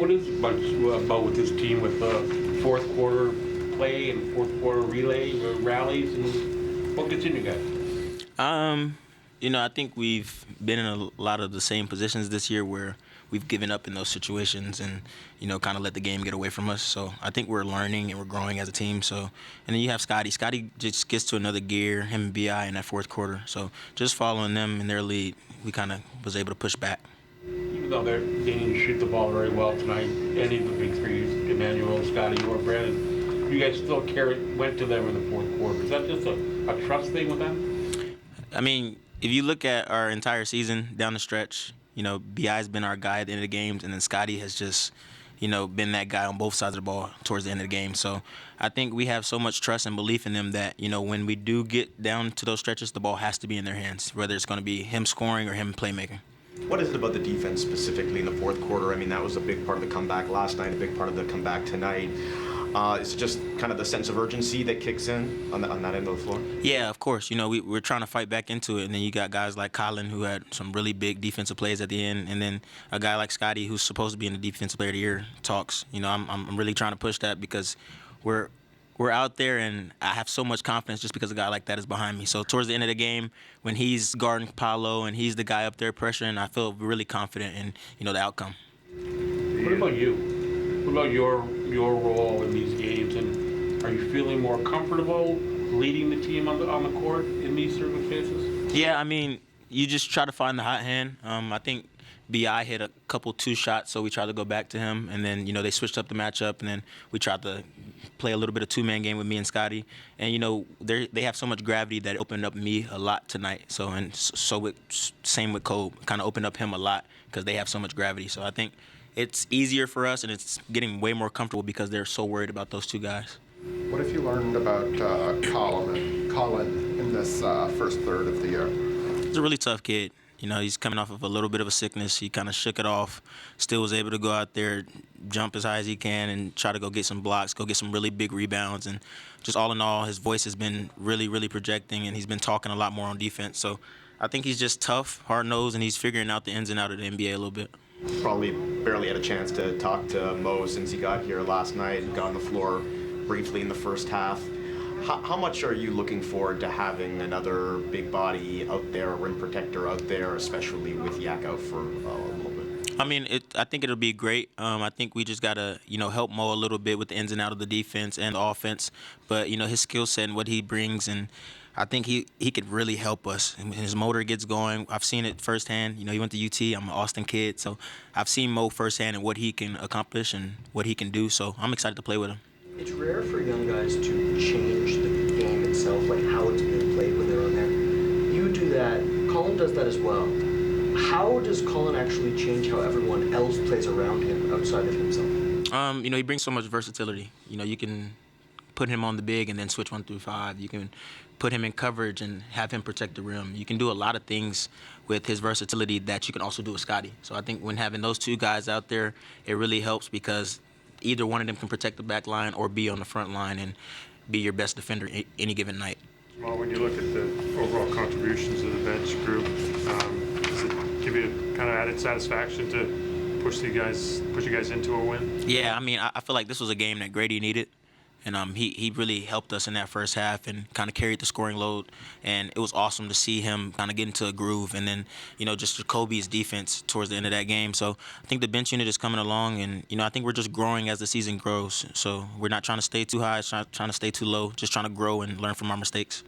What is much about with this team with fourth quarter play and fourth quarter relay rallies, and what gets in you guys? I think we've been in a lot of the same positions this year where we've given up in those situations and, kind of let the game get away from us. So I think we're learning and we're growing as a team. So, and then you have Scotty. Scotty just gets to another gear, him and BI in that fourth quarter. So just following them in their lead, we kind of was able to push back. Even though they didn't shoot the ball very well tonight, any of the big threes, Emmanuel, Scotty, or Brandon, you guys still went to them in the fourth quarter. Is that just a trust thing with them? I mean, if you look at our entire season down the stretch, BI's been our guy at the end of the games, and then Scotty has just, been that guy on both sides of the ball towards the end of the game. So I think we have so much trust and belief in them that, when we do get down to those stretches, the ball has to be in their hands, whether it's going to be him scoring or him playmaking. What is it about the defense specifically in the fourth quarter? I mean, that was a big part of the comeback last night, a big part of the comeback tonight. Is it just kind of the sense of urgency that kicks in on that end of the floor? Yeah, of course. We're trying to fight back into it, and then you got guys like Colin who had some really big defensive plays at the end, and then a guy like Scotty who's supposed to be in the Defensive Player of the Year talks. I'm really trying to push that because we're out there, and I have so much confidence just because a guy like that is behind me. So towards the end of the game, when he's guarding Paolo and he's the guy up there pressuring, I feel really confident in the outcome. What about you? What about your role in these games, and are you feeling more comfortable leading the team on the court in these circumstances? Yeah, I mean, you just try to find the hot hand. I think BI hit a couple two shots, so we tried to go back to him, and then they switched up the matchup, and then we tried to play a little bit of two-man game with me and Scotty, and they have so much gravity that it opened up me a lot tonight. So same with Cole, kind of opened up him a lot because they have so much gravity. So I think it's easier for us, and it's getting way more comfortable because they're so worried about those two guys. What have you learned about Colin in this first third of the year? He's a really tough kid. He's coming off of a little bit of a sickness. He kind of shook it off, still was able to go out there, jump as high as he can, and try to go get some blocks, go get some really big rebounds. And just all in all, his voice has been really, really projecting, and he's been talking a lot more on defense. So I think he's just tough, hard-nosed, and he's figuring out the ins and outs of the NBA a little bit. Probably barely had a chance to talk to Mo since he got here last night and got on the floor briefly in the first half. How much are you looking forward to having another big body out there, a rim protector out there, especially with Yak out for a little bit? I mean, I think it'll be great. I think we just got to, help Mo a little bit with the ins and outs of the defense and the offense. But, his skill set and what he brings, and I think he could really help us. His motor gets going. I've seen it firsthand. He went to UT. I'm an Austin kid. So I've seen Mo firsthand and what he can accomplish and what he can do. So I'm excited to play with him. It's rare for young guys to change the game itself, like how it's being played when they're on there. You do that. Colin does that as well. How does Colin actually change how everyone else plays around him outside of himself? He brings so much versatility. You can put him on the big and then switch 1 through 5. You can put him in coverage and have him protect the rim. You can do a lot of things with his versatility that you can also do with Scotty. So I think when having those two guys out there, it really helps because either one of them can protect the back line or be on the front line and be your best defender any given night. Well, when you look at the overall contributions of the bench group, does it give you kind of added satisfaction to push you guys into a win? Yeah, I mean, I feel like this was a game that Grady needed. And he really helped us in that first half and kind of carried the scoring load. And it was awesome to see him kind of get into a groove. And then, just Jacoby's defense towards the end of that game. So I think the bench unit is coming along. And, I think we're just growing as the season grows. So we're not trying to stay too high, trying to stay too low, just trying to grow and learn from our mistakes.